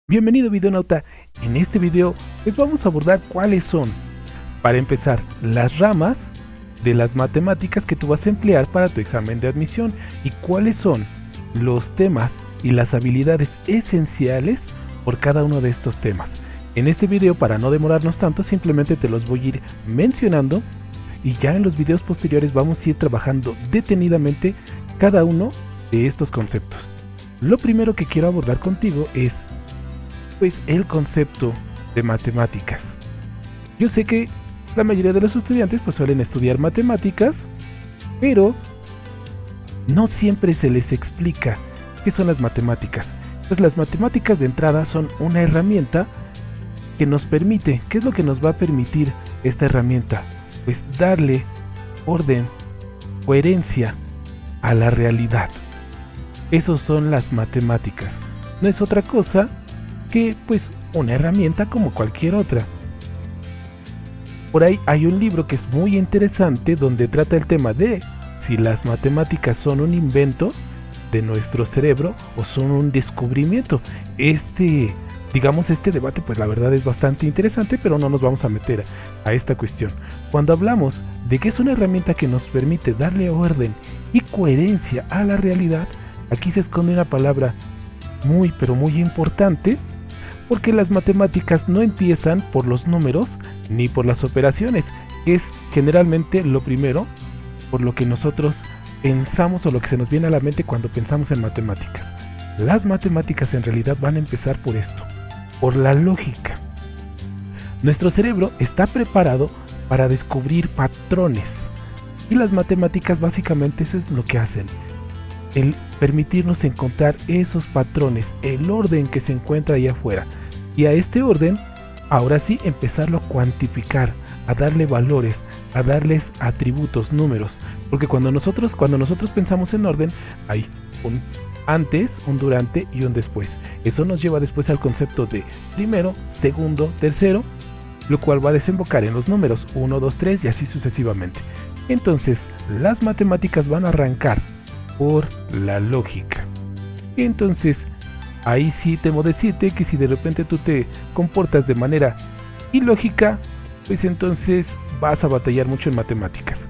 Bienvenido videonauta, en este video les vamos a abordar cuáles son, para empezar, las ramas de las matemáticas que tú vas a emplear para tu examen de admisión y cuáles son los temas y las habilidades esenciales por cada uno de estos temas. En este video, para no demorarnos tanto, simplemente te los voy a ir mencionando y ya en los videos posteriores vamos a ir trabajando detenidamente cada uno de estos conceptos. Lo primero que quiero abordar contigo es pues el concepto de matemáticas. Yo sé que la mayoría de los estudiantes pues suelen estudiar matemáticas, pero no siempre se les explica qué son las matemáticas. Pues las matemáticas de entrada son una herramienta que nos permite, ¿qué es lo que nos va a permitir esta herramienta? Pues darle orden, coherencia a la realidad. Esos son las matemáticas. No es otra cosa que pues una herramienta como cualquier otra. Por ahí hay un libro que es muy interesante donde trata el tema de si las matemáticas son un invento de nuestro cerebro o son un descubrimiento. Este debate pues la verdad es bastante interesante, pero no nos vamos a meter a esta cuestión. Cuando hablamos de que es una herramienta que nos permite darle orden y coherencia a la realidad, aquí se esconde una palabra muy pero muy importante, porque las matemáticas no empiezan por los números ni por las operaciones, que es generalmente lo primero por lo que nosotros pensamos o lo que se nos viene a la mente cuando pensamos en matemáticas. Las matemáticas en realidad van a empezar por esto, por la lógica. Nuestro cerebro está preparado para descubrir patrones y las matemáticas básicamente eso es lo que hacen. El permitirnos encontrar esos patrones, el orden que se encuentra ahí afuera. Y a este orden, ahora sí, empezarlo a cuantificar, a darle valores, a darles atributos, números. Porque cuando nosotros pensamos en orden, hay un antes, un durante y un después. Eso nos lleva después al concepto de primero, segundo, tercero, lo cual va a desembocar en los números 1, 2, 3 y así sucesivamente. Entonces, las matemáticas van a arrancar por la lógica. Entonces, ahí sí temo decirte que si de repente tú te comportas de manera ilógica, pues entonces vas a batallar mucho en matemáticas.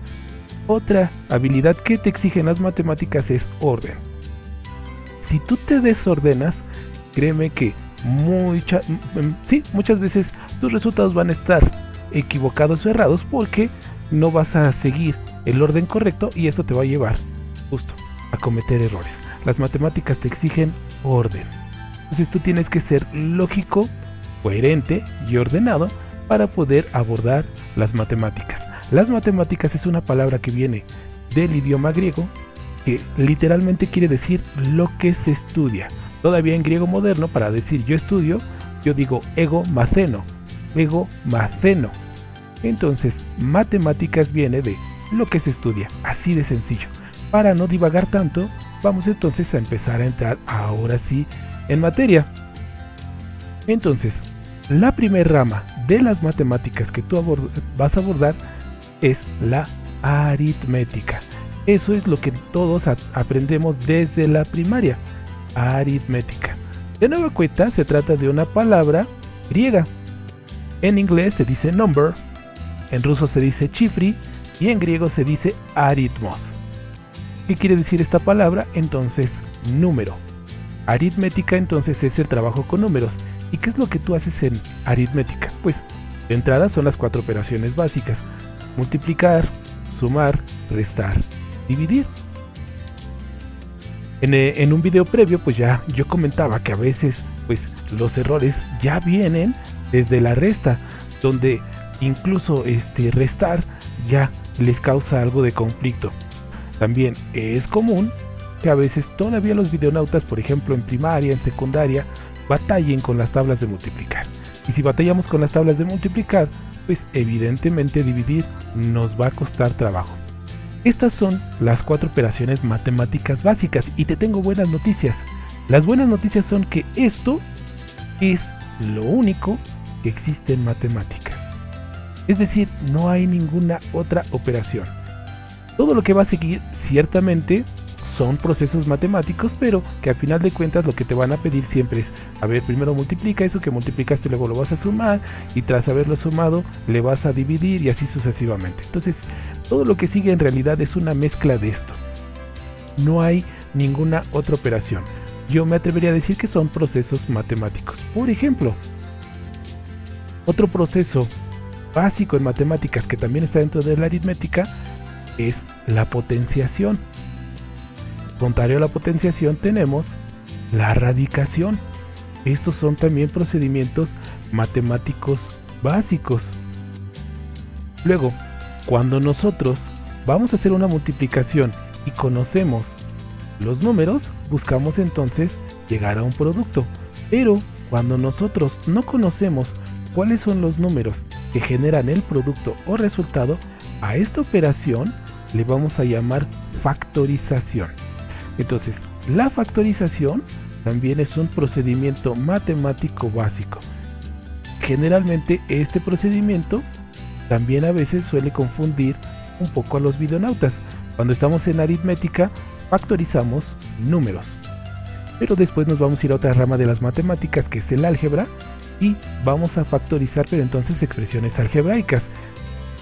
Otra habilidad que te exigen las matemáticas es orden. Si tú te desordenas, créeme que muchas veces tus resultados van a estar equivocados o errados porque no vas a seguir el orden correcto y eso te va a llevar justo a cometer errores. Las matemáticas te exigen orden. Entonces tú tienes que ser lógico, coherente y ordenado para poder abordar las matemáticas. Las matemáticas es una palabra que viene del idioma griego que literalmente quiere decir lo que se estudia. Todavía en griego moderno, para decir yo estudio, yo digo ego maceno. Entonces, matemáticas viene de lo que se estudia, así de sencillo. Para no divagar tanto, vamos entonces a empezar a entrar ahora sí en materia. Entonces, la primera rama de las matemáticas que tú vas a abordar es la aritmética. Eso es lo que todos aprendemos desde la primaria, aritmética. De nueva cuenta, se trata de una palabra griega. En inglés se dice number, en ruso se dice chifri y en griego se dice aritmos. ¿Qué quiere decir esta palabra? Entonces, número. Aritmética entonces es el trabajo con números. ¿Y qué es lo que tú haces en aritmética? Pues, de entrada son las 4 operaciones básicas. Multiplicar, sumar, restar, dividir. En un video previo, pues ya yo comentaba que a veces, pues, los errores ya vienen desde la resta, donde incluso restar ya les causa algo de conflicto. También es común que a veces todavía los videonautas, por ejemplo en primaria, en secundaria, batallen con las tablas de multiplicar. Y si batallamos con las tablas de multiplicar, pues evidentemente dividir nos va a costar trabajo. Estas son las 4 operaciones matemáticas básicas y te tengo buenas noticias. Las buenas noticias son que esto es lo único que existe en matemáticas. Es decir, no hay ninguna otra operación. Todo lo que va a seguir ciertamente son procesos matemáticos, pero que al final de cuentas lo que te van a pedir siempre es, a ver, primero multiplica eso que multiplicaste, luego lo vas a sumar y tras haberlo sumado le vas a dividir y así sucesivamente. Entonces, todo lo que sigue en realidad es una mezcla de esto. No hay ninguna otra operación. Yo me atrevería a decir que son procesos matemáticos. Por ejemplo, otro proceso básico en matemáticas que también está dentro de la aritmética es la potenciación. Contrario a la potenciación tenemos la radicación. Estos son también procedimientos matemáticos básicos. Luego, cuando nosotros vamos a hacer una multiplicación y conocemos los números, buscamos entonces llegar a un producto. Pero cuando nosotros no conocemos cuáles son los números que generan el producto o resultado, a esta operación le vamos a llamar factorización. Entonces, la factorización también es un procedimiento matemático básico. Generalmente este procedimiento también a veces suele confundir un poco a los videonautas. Cuando estamos en aritmética, factorizamos números. Pero después nos vamos a ir a otra rama de las matemáticas, que es el álgebra, y vamos a factorizar, pero entonces expresiones algebraicas.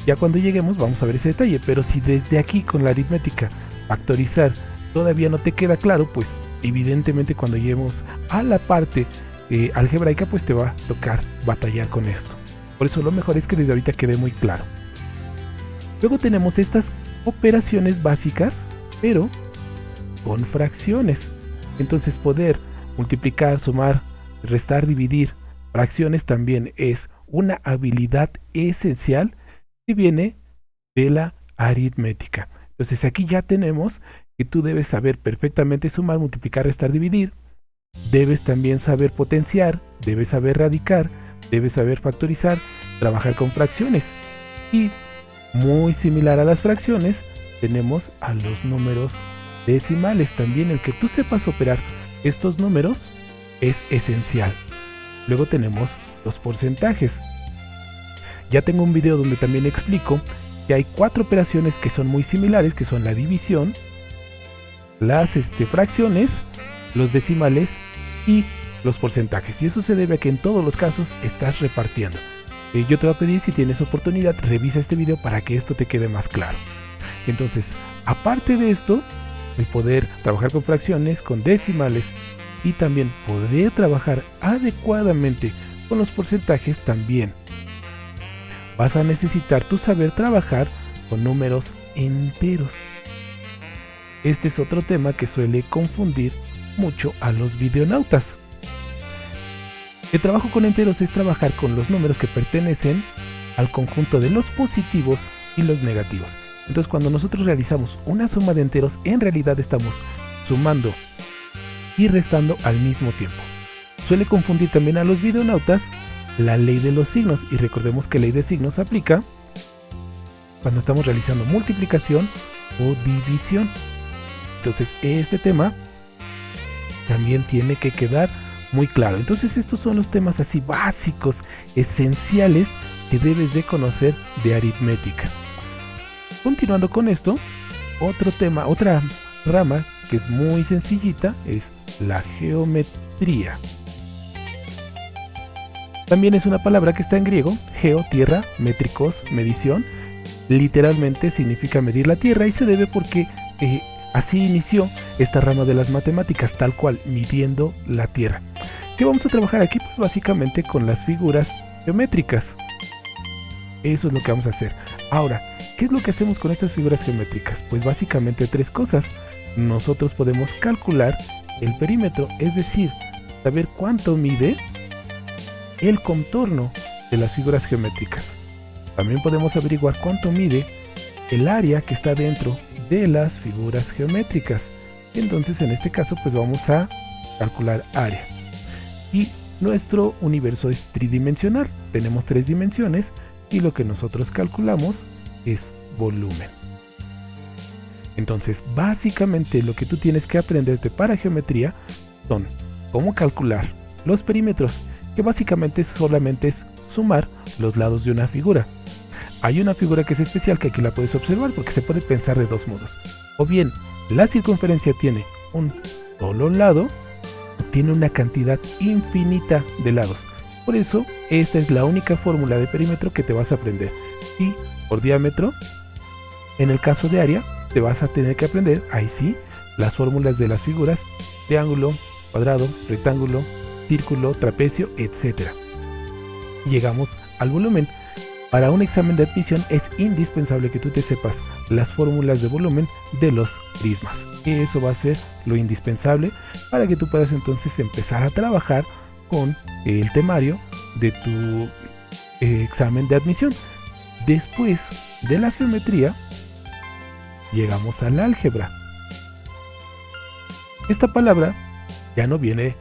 Ya cuando lleguemos vamos a ver ese detalle, pero si desde aquí con la aritmética factorizar todavía no te queda claro, pues evidentemente cuando lleguemos a la parte algebraica, pues te va a tocar batallar con esto. Por eso lo mejor es que desde ahorita quede muy claro. Luego tenemos estas operaciones básicas, pero con fracciones. Entonces poder multiplicar, sumar, restar, dividir fracciones también es una habilidad esencial que viene de la aritmética. Entonces aquí ya tenemos que tú debes saber perfectamente sumar, multiplicar, restar, dividir. Debes también saber potenciar, debes saber radicar, debes saber factorizar, trabajar con fracciones. Y muy similar a las fracciones, tenemos a los números decimales. También el que tú sepas operar estos números es esencial. Luego tenemos los porcentajes. Ya tengo un video donde también explico que hay 4 operaciones que son muy similares, que son la división, las fracciones, los decimales y los porcentajes. Y eso se debe a que en todos los casos estás repartiendo. Yo te voy a pedir, si tienes oportunidad, revisa este video para que esto te quede más claro. Entonces, aparte de esto, el poder trabajar con fracciones, con decimales y también poder trabajar adecuadamente con los porcentajes, también vas a necesitar tu saber trabajar con números enteros. Este es otro tema que suele confundir mucho a los videonautas. El trabajo con enteros es trabajar con los números que pertenecen al conjunto de los positivos y los negativos. Entonces, cuando nosotros realizamos una suma de enteros, en realidad estamos sumando y restando al mismo tiempo. Suele confundir también a los videonautas la ley de los signos, y recordemos que ley de signos aplica cuando estamos realizando multiplicación o división. Entonces, este tema también tiene que quedar muy claro. Entonces, estos son los temas así básicos, esenciales, que debes de conocer de aritmética. Continuando con esto, otro tema, otra rama que es muy sencillita es la geometría. También es una palabra que está en griego, geo, tierra, métricos, medición. Literalmente significa medir la tierra, y se debe porque así inició esta rama de las matemáticas, tal cual, midiendo la tierra. ¿Qué vamos a trabajar aquí? Pues básicamente con las figuras geométricas. Eso es lo que vamos a hacer. Ahora, ¿qué es lo que hacemos con estas figuras geométricas? Pues básicamente 3 cosas. Nosotros podemos calcular el perímetro, es decir, saber cuánto mide el contorno de las figuras geométricas. También podemos averiguar cuánto mide el área que está dentro de las figuras geométricas. Entonces, en este caso, pues vamos a calcular área. Y nuestro universo es tridimensional. Tenemos 3 dimensiones y lo que nosotros calculamos es volumen. Entonces, básicamente lo que tú tienes que aprenderte para geometría son cómo calcular los perímetros, que básicamente solamente es sumar los lados de una figura. Hay una figura que es especial, que aquí la puedes observar porque se puede pensar de 2 modos. O bien la circunferencia tiene un solo lado, tiene una cantidad infinita de lados. Por eso, esta es la única fórmula de perímetro que te vas a aprender. Y por diámetro, en el caso de área, te vas a tener que aprender, ahí sí, las fórmulas de las figuras, triángulo, cuadrado, rectángulo, círculo, trapecio, etc. Llegamos al volumen. Para un examen de admisión es indispensable que tú te sepas las fórmulas de volumen de los prismas. Eso va a ser lo indispensable para que tú puedas entonces empezar a trabajar con el temario de tu examen de admisión. Después de la geometría, llegamos al álgebra. Esta palabra ya no viene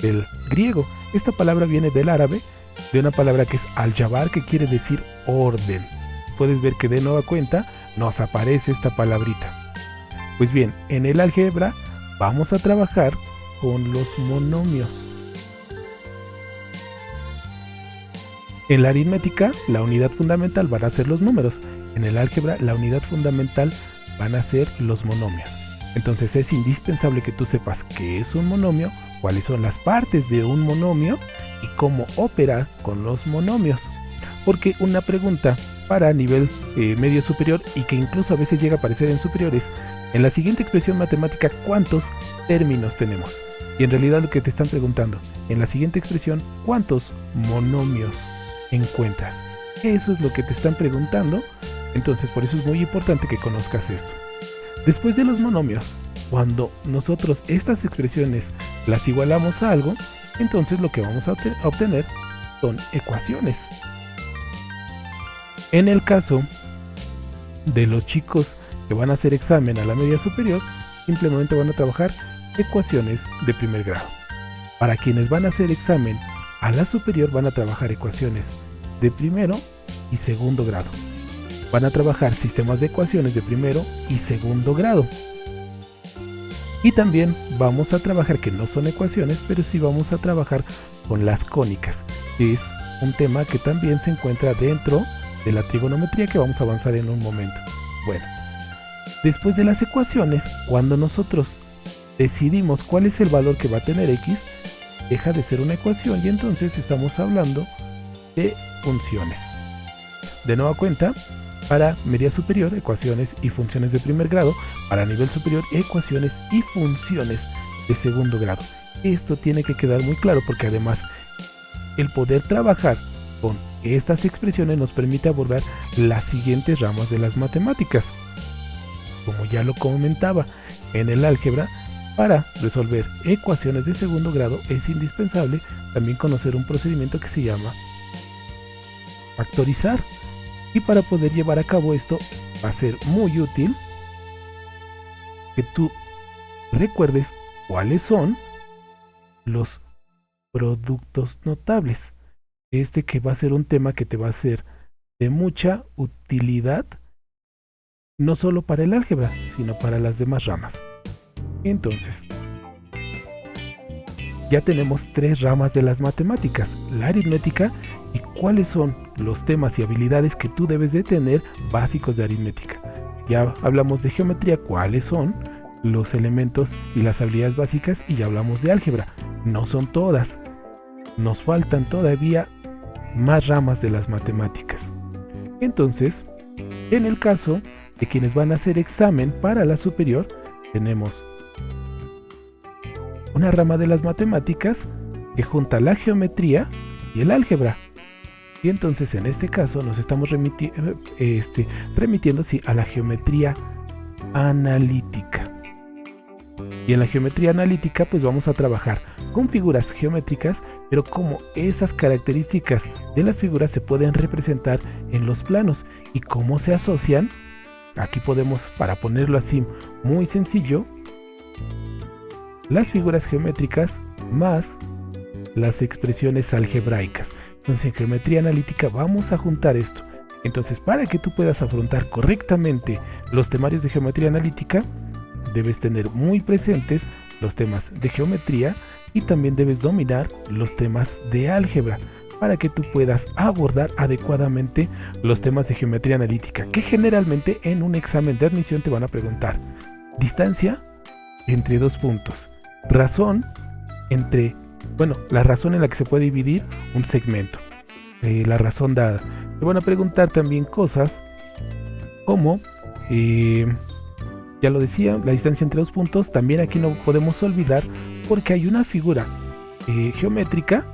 del griego, esta palabra viene del árabe, de una palabra que es al-jabar, que quiere decir orden. Puedes ver que de nueva cuenta nos aparece esta palabrita. Pues bien, en el álgebra vamos a trabajar con los monomios. En la aritmética, la unidad fundamental van a ser los números. En el álgebra, la unidad fundamental van a ser los monomios. Entonces es indispensable que tú sepas qué es un monomio, cuáles son las partes de un monomio y cómo operar con los monomios. Porque una pregunta para nivel medio superior, y que incluso a veces llega a aparecer en superiores, en la siguiente expresión matemática, ¿cuántos términos tenemos? Y en realidad lo que te están preguntando, en la siguiente expresión, ¿cuántos monomios encuentras? Eso es lo que te están preguntando. Entonces por eso es muy importante que conozcas esto. Después de los monomios, cuando nosotros estas expresiones las igualamos a algo, entonces lo que vamos a obtener son ecuaciones. En el caso de los chicos que van a hacer examen a la media superior, simplemente van a trabajar ecuaciones de primer grado. Para quienes van a hacer examen a la superior, van a trabajar ecuaciones de primero y segundo grado. Van a trabajar sistemas de ecuaciones de primero y segundo grado. Y también vamos a trabajar, que no son ecuaciones, pero sí vamos a trabajar con las cónicas. Es un tema que también se encuentra dentro de la trigonometría, que vamos a avanzar en un momento. Bueno, después de las ecuaciones, cuando nosotros decidimos cuál es el valor que va a tener x, deja de ser una ecuación y entonces estamos hablando de funciones. De nueva cuenta, para media superior, ecuaciones y funciones de primer grado. Para nivel superior, ecuaciones y funciones de segundo grado. Esto tiene que quedar muy claro, porque además el poder trabajar con estas expresiones nos permite abordar las siguientes ramas de las matemáticas. Como ya lo comentaba, en el álgebra, para resolver ecuaciones de segundo grado es indispensable también conocer un procedimiento que se llama factorizar. Y para poder llevar a cabo esto, va a ser muy útil que tú recuerdes cuáles son los productos notables. Que va a ser un tema que te va a ser de mucha utilidad, no solo para el álgebra, sino para las demás ramas. Entonces, ya tenemos 3 ramas de las matemáticas: la aritmética, y cuáles son los temas y habilidades que tú debes de tener básicos de aritmética. Ya hablamos de geometría, cuáles son los elementos y las habilidades básicas, y ya hablamos de álgebra. No son todas, nos faltan todavía más ramas de las matemáticas. Entonces, en el caso de quienes van a hacer examen para la superior, tenemos una rama de las matemáticas que junta la geometría y el álgebra. Y entonces en este caso nos estamos remitiendo a la geometría analítica. Y en la geometría analítica pues vamos a trabajar con figuras geométricas, pero cómo esas características de las figuras se pueden representar en los planos y cómo se asocian. Aquí podemos, para ponerlo así muy sencillo, las figuras geométricas más las expresiones algebraicas. Entonces en geometría analítica vamos a juntar esto. Entonces, para que tú puedas afrontar correctamente los temarios de geometría analítica, debes tener muy presentes los temas de geometría y también debes dominar los temas de álgebra para que tú puedas abordar adecuadamente los temas de geometría analítica, que generalmente en un examen de admisión te van a preguntar distancia entre dos puntos, razón entre, la razón en la que se puede dividir un segmento, la razón dada. Te van a preguntar también cosas como, ya lo decía, la distancia entre dos puntos. También aquí no podemos olvidar porque hay una figura geométrica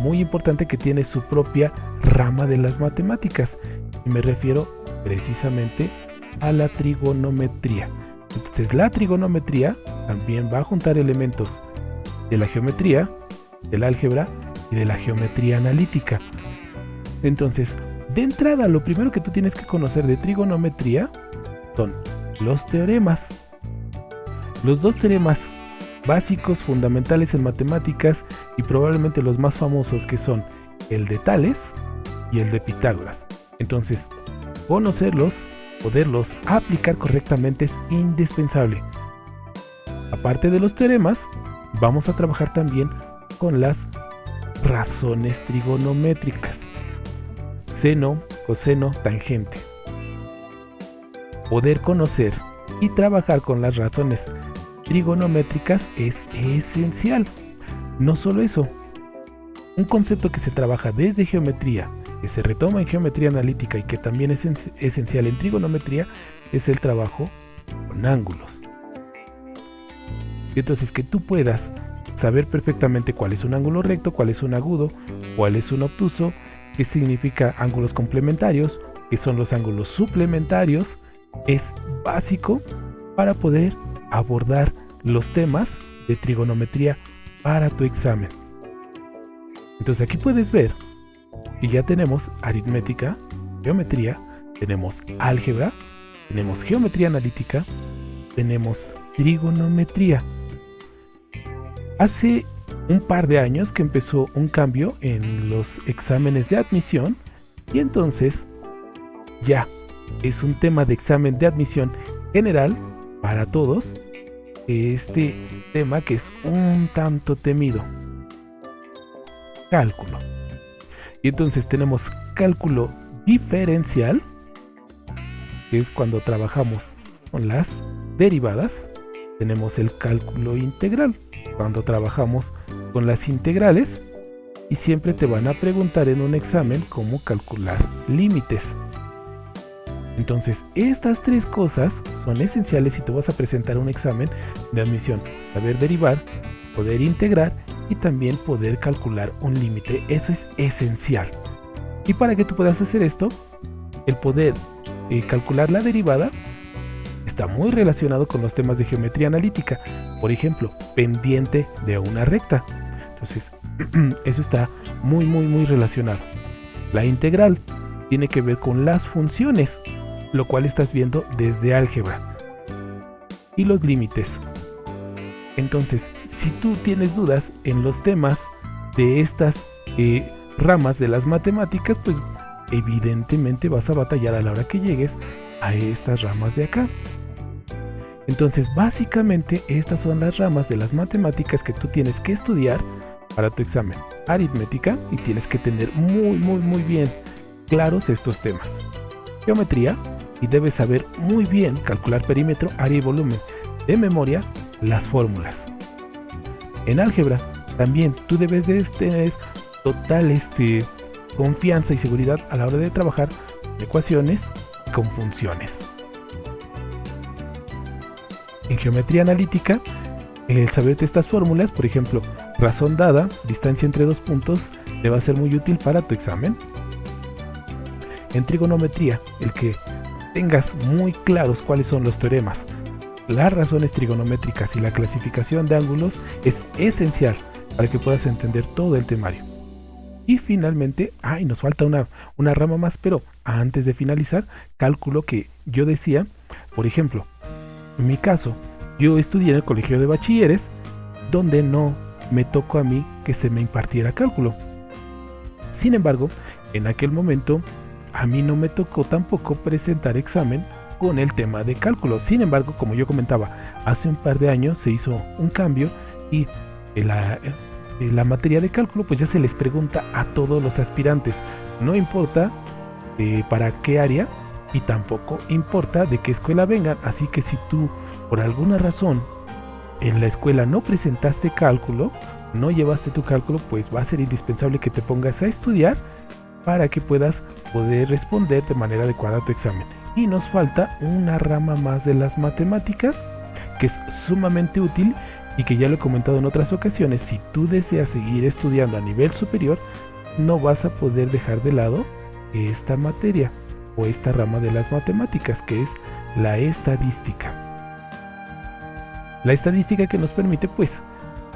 muy importante que tiene su propia rama de las matemáticas, y me refiero precisamente a la trigonometría. Entonces la trigonometría también va a juntar elementos de la geometría, del álgebra y de la geometría analítica. Entonces, de entrada, lo primero que tú tienes que conocer de trigonometría son los teoremas. Los dos teoremas básicos, fundamentales en matemáticas y probablemente los más famosos, que son el de Tales y el de Pitágoras. Entonces, conocerlos, poderlos aplicar correctamente es indispensable. Aparte de los teoremas, vamos a trabajar también con las razones trigonométricas: seno, coseno, tangente. Poder conocer y trabajar con las razones trigonométricas es esencial. No solo eso, un concepto que se trabaja desde geometría, que se retoma en geometría analítica y que también es esencial en trigonometría, es el trabajo con ángulos. Entonces, que tú puedas saber perfectamente cuál es un ángulo recto, cuál es un agudo, cuál es un obtuso, qué significa ángulos complementarios, qué son los ángulos suplementarios, es básico para poder abordar los temas de trigonometría para tu examen. Entonces aquí puedes ver que ya tenemos aritmética, geometría, tenemos álgebra, tenemos geometría analítica, tenemos trigonometría. Hace un par de años que empezó un cambio en los exámenes de admisión, y entonces ya es un tema de examen de admisión general para todos, este tema que es un tanto temido: cálculo. Y entonces tenemos cálculo diferencial, que es cuando trabajamos con las derivadas. Tenemos el cálculo integral, cuando trabajamos con las integrales, y siempre te van a preguntar en un examen cómo calcular límites. Entonces, estas tres cosas son esenciales si te vas a presentar un examen de admisión: saber derivar, poder integrar y también poder calcular un límite. Eso es esencial. Y para que tú puedas hacer esto, el poder calcular la derivada está muy relacionado con los temas de geometría analítica. Por ejemplo, pendiente de una recta. Entonces, eso está muy relacionado. La integral tiene que ver con las funciones, lo cual estás viendo desde álgebra. Y los límites. Entonces, si tú tienes dudas en los temas de estas ramas de las matemáticas, pues evidentemente vas a batallar a la hora que llegues a estas ramas de acá. Entonces, básicamente estas son las ramas de las matemáticas que tú tienes que estudiar para tu examen aritmética, y tienes que tener muy bien claros estos temas. Geometría, y debes saber muy bien calcular perímetro, área y volumen de memoria, las fórmulas. En álgebra también tú debes de tener total confianza y seguridad a la hora de trabajar ecuaciones con funciones. En geometría analítica, el saberte estas fórmulas, por ejemplo, razón dada, distancia entre dos puntos, te va a ser muy útil para tu examen. En trigonometría, el que tengas muy claros cuáles son los teoremas, las razones trigonométricas y la clasificación de ángulos es esencial para que puedas entender todo el temario. Y finalmente, nos falta una rama más, pero antes de finalizar, cálculo, que yo decía, por ejemplo, en mi caso, yo estudié en el colegio de bachilleres, donde no me tocó a mí que se me impartiera cálculo. Sin embargo, en aquel momento, a mí no me tocó tampoco presentar examen con el tema de cálculo. Sin embargo, como yo comentaba, hace un par de años se hizo un cambio y la materia de cálculo pues ya se les pregunta a todos los aspirantes. No importa para qué área y tampoco importa de qué escuela vengan. Así que si tú por alguna razón en la escuela no presentaste cálculo, no llevaste tu cálculo, pues va a ser indispensable que te pongas a estudiar para que puedas poder responder de manera adecuada a tu examen. Y nos falta una rama más de las matemáticas que es sumamente útil y que ya lo he comentado en otras ocasiones. Si tú deseas seguir estudiando a nivel superior, no vas a poder dejar de lado esta materia o esta rama de las matemáticas, que es la estadística. La estadística que nos permite pues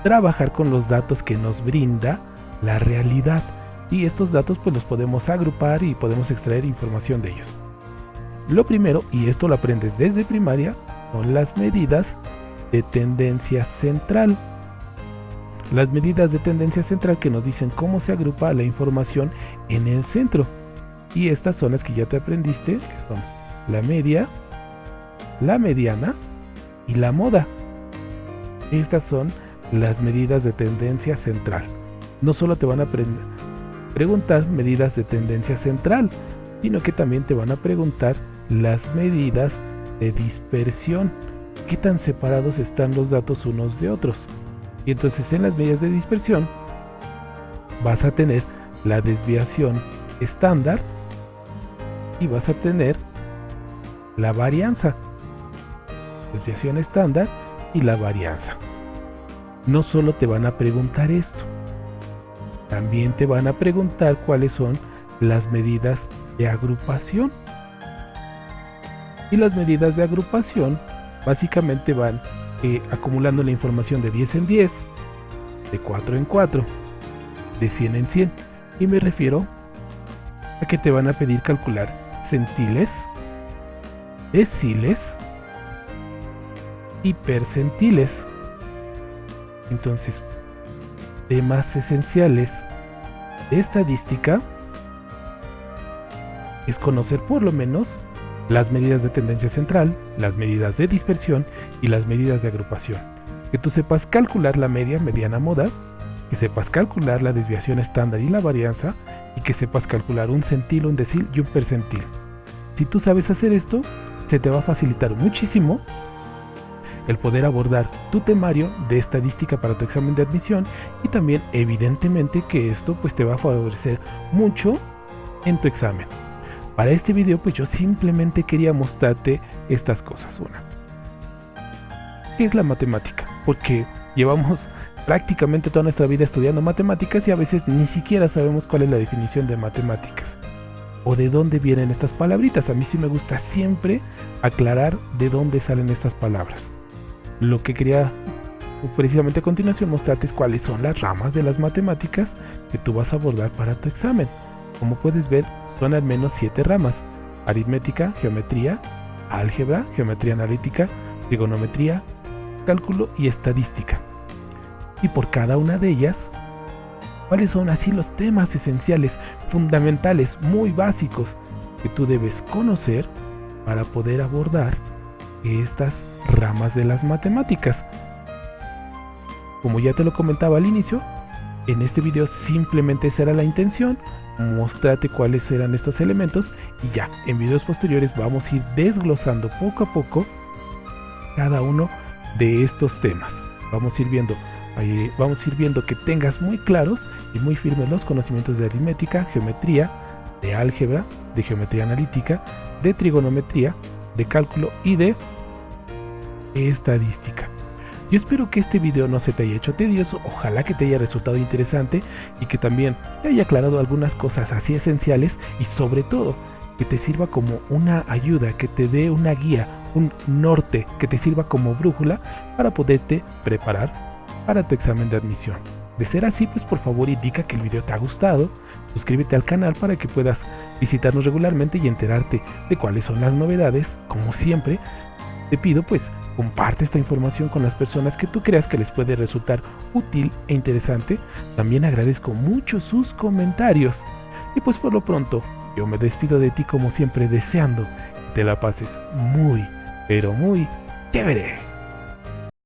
trabajar con los datos que nos brinda la realidad, y estos datos pues los podemos agrupar y podemos extraer información de ellos. Lo primero, y esto lo aprendes desde primaria, son las medidas de tendencia central. Las medidas de tendencia central que nos dicen cómo se agrupa la información en el centro. Y estas son las que ya te aprendiste, que son la media, la mediana y la moda. Estas son las medidas de tendencia central. No solo te van a preguntar medidas de tendencia central, sino que también te van a preguntar las medidas de dispersión. ¿Qué tan separados están los datos unos de otros? Y entonces en las medidas de dispersión vas a tener la desviación estándar y vas a tener la varianza. Desviación estándar y la varianza. No solo te van a preguntar esto, también te van a preguntar cuáles son las medidas de agrupación. Y las medidas de agrupación básicamente van acumulando la información de 10 en 10, de 4 en 4, de 100 en 100. Y me refiero a que te van a pedir calcular centiles, deciles y percentiles. Entonces, temas esenciales de estadística es conocer por lo menos las medidas de tendencia central, las medidas de dispersión y las medidas de agrupación. Que tú sepas calcular la media, mediana, moda, que sepas calcular la desviación estándar y la varianza, y que sepas calcular un centil, un decil y un percentil. Si tú sabes hacer esto, se te va a facilitar muchísimo el poder abordar tu temario de estadística para tu examen de admisión, y también evidentemente que esto pues te va a favorecer mucho en tu examen. Para este video pues yo simplemente quería mostrarte estas cosas. Una, ¿qué es la matemática? Porque llevamos prácticamente toda nuestra vida estudiando matemáticas y a veces ni siquiera sabemos cuál es la definición de matemáticas o de dónde vienen estas palabritas. A mí sí me gusta siempre aclarar de dónde salen estas palabras. Lo que quería precisamente a continuación mostrarte es cuáles son las ramas de las matemáticas que tú vas a abordar para tu examen. Como puedes ver, son al menos 7 ramas: aritmética, geometría, álgebra, geometría analítica, trigonometría, cálculo y estadística. Y por cada una de ellas, ¿cuáles son así los temas esenciales, fundamentales, muy básicos que tú debes conocer para poder abordar estas ramas de las matemáticas? Como ya te lo comentaba al inicio, en este video simplemente esa era la intención, mostrarte cuáles eran estos elementos, y ya en videos posteriores vamos a ir desglosando poco a poco cada uno de estos temas. Vamos a ir viendo que tengas muy claros y muy firmes los conocimientos de aritmética, geometría, de álgebra, de geometría analítica, de trigonometría, de cálculo y de estadística. Yo espero que este video no se te haya hecho tedioso, ojalá que te haya resultado interesante y que también te haya aclarado algunas cosas así esenciales, y sobre todo que te sirva como una ayuda, que te dé una guía, un norte, que te sirva como brújula para poderte preparar para tu examen de admisión. De ser así, pues por favor indica que el video te ha gustado, suscríbete al canal para que puedas visitarnos regularmente y enterarte de cuáles son las novedades. Como siempre, te pido pues comparte esta información con las personas que tú creas que les puede resultar útil e interesante. También agradezco mucho sus comentarios. Y pues por lo pronto, yo me despido de ti como siempre, deseando que te la pases muy, pero muy chévere.